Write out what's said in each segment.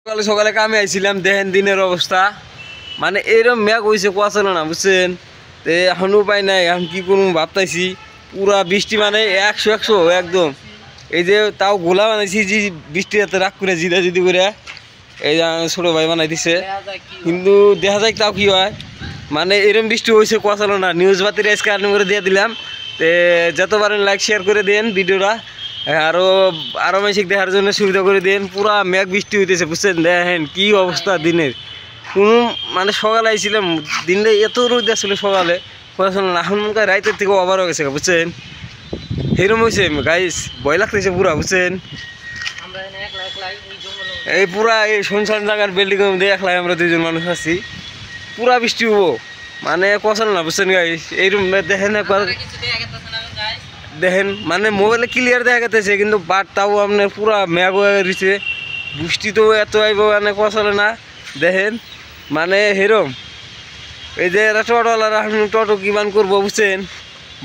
সকালে সকালে কামে আইছিলাম, দেখেন দিনের অবস্থা মানে এরকম মেঘ হয়েছে, কুয়াশা না বুঝছেন। তো এখন উপায় নাই, এখন কি করবো ভাবতাইছি। পুরা বৃষ্টি মানে 100 একদম। এই যে তাও গোলা বানাইছি যে বৃষ্টি হাতে রাগ করে জিদা জিদি করে, এই যে ছোটো ভাই বানাই দিছে, কিন্তু দেখা যায় তাও কি হয়। মানে এরকম বৃষ্টি হয়েছে, কুয়াশা না। নিউজ বাতির আজকে আর্ন করে দিয়ে দিলাম। তো যত পারেন লাইক শেয়ার করে দেন ভিডিওটা, আরো মেশিক দেখার জন্য সুবিধা করে দেন। পুরা মেঘ বৃষ্টি হইতেছে বুঝছেন, দেখেন কি অবস্থা দিনের। কোনো মানে সকালে আইছিলাম, দিনটা এত রোদ আসলে সকালে পড়াশোনা না, এখন মনে হয় রাইতের থেকে ওভার হয়ে গেছে বুঝছেন। সেরকম হয়েছে গাইস, ভয় লাগতেছে পুরা বুঝছেন। এই পুরা এই শুনশান জায়গার বিল্ডিং মধ্যে একলাই আমরা দুইজন মানুষ আছি, পুরা বৃষ্টি হবো মানে কষাল না বুঝছেন গাইস। এইরকম দেখেন একবার, দেখেন মানে মোবাইলে ক্লিয়ার দেখা গেছে, কিন্তু বাট তাও আপনার পুরা মেঘ হয়ে গেছে। বৃষ্টি তো এত আইব মানে কষালে না, দেখেন মানে হেরম। এই যে এরা টোটোওয়ালারা টোটো কিমান করবো বুঝছেন,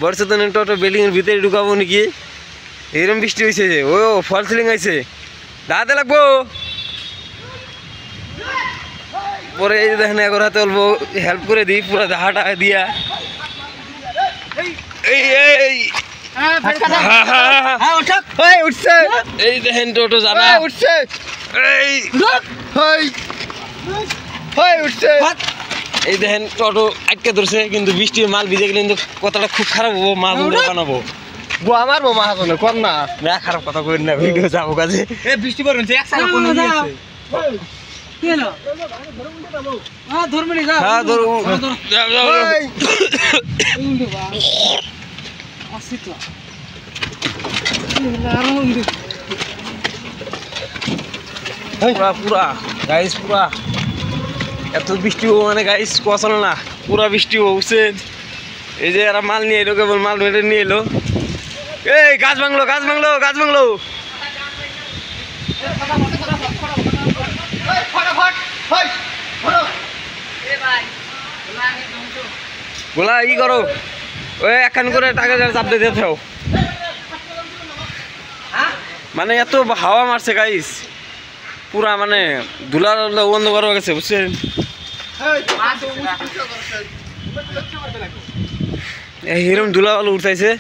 বর্ষাতে টোটো বিল্ডিংয়ের ভিতরে ঢুকাবো নাকি, এরম বৃষ্টি হয়েছে। যে ও ফল সিলিং আইছে, দাঁড়াতে লাগবো। পরে এই যে দেখেন একর হাতে অল্প হেল্প করে দিই, পুরা হাঁটা দিয়া এই দেখেন টোটো জানা উঠছে, এই দেখেন টোটো আটকে ধরছে, কিন্তু বৃষ্টি মাল ভিজে গেলে কিন্তু কথাটা খুব খারাপ হবো। মাল বানাবো আমার মা হাসনে কর না, খারাপ কথা কই না, ভিডিও যাবো কাজে। বৃষ্টি পড়ছে পুরা গাইস, পুরা এত বৃষ্টি হবো মানে গাইস কুয়াশা না, পুরা বৃষ্টি হবো বুঝছেন। এই যে এরা মাল নিয়ে এলো, কেবল মাল মেটে নিয়ে এলো। এই গাছ ভাঙলো, গাছ ভাঙলো, গাছ ভাঙলো। বলা ই করো, ওই একখান করে টাকা চাপ দিয়ে যেতে হবে। মানে এত হাওয়া মারছে গাইস, পুরা মানে ধুলা বন্ধ করা গেছে বুঝছেন। এরকম ধুলা বালু উঠাইছে,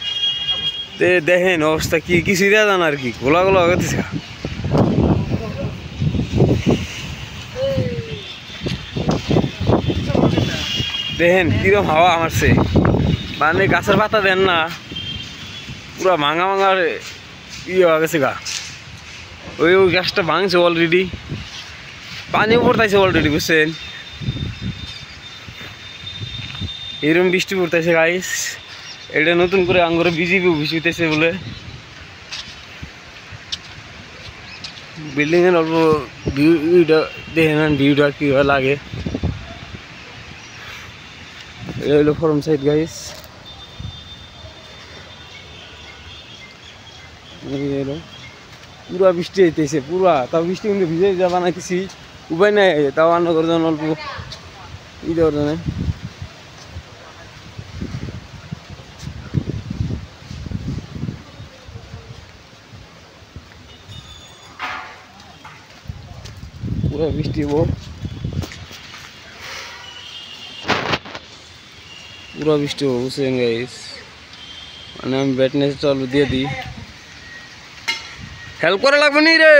দেখেন অবস্থা কি, কিছুই দেওয়া জানা আর কি, গোলা গোলা হয়ে গেছে। দেখেন কিরকম হাওয়া মারছে, মানে গাছের পাতা দেন না, পুরা ভাঙা ভাঙা ইয়ে হয়ে গেছে গা। ওই গাছটা ভাঙছে অলরেডি, পানিও পড়তাইছে অলরেডি বুঝছেন। এরকম বৃষ্টি পড়তেছে গাইস, এটা নতুন করে আঙ্গুরে বিজিবি ভিজতেছে বলে। বিল্ডিং এর অল্প ভিউটা দেখেন, ভিউটা কি লাগে। এটা হলো ফরম সাইড গাইস, পুরা বৃষ্টি হইতেছে পুরা। তাও বৃষ্টি কিন্তু ভিজে যা বানাইতেছি, উপায় নাই, তাও রান্না করে দেন অল্প ই দেওয়ার জন্য। পুরা বৃষ্টি হবো, পুরা বৃষ্টি হবো বুঝছেন গাইস। মানে আমি ব্যাটনেসটা অল্প দিয়ে দিই, হেল্প করা লাগবে নি রে।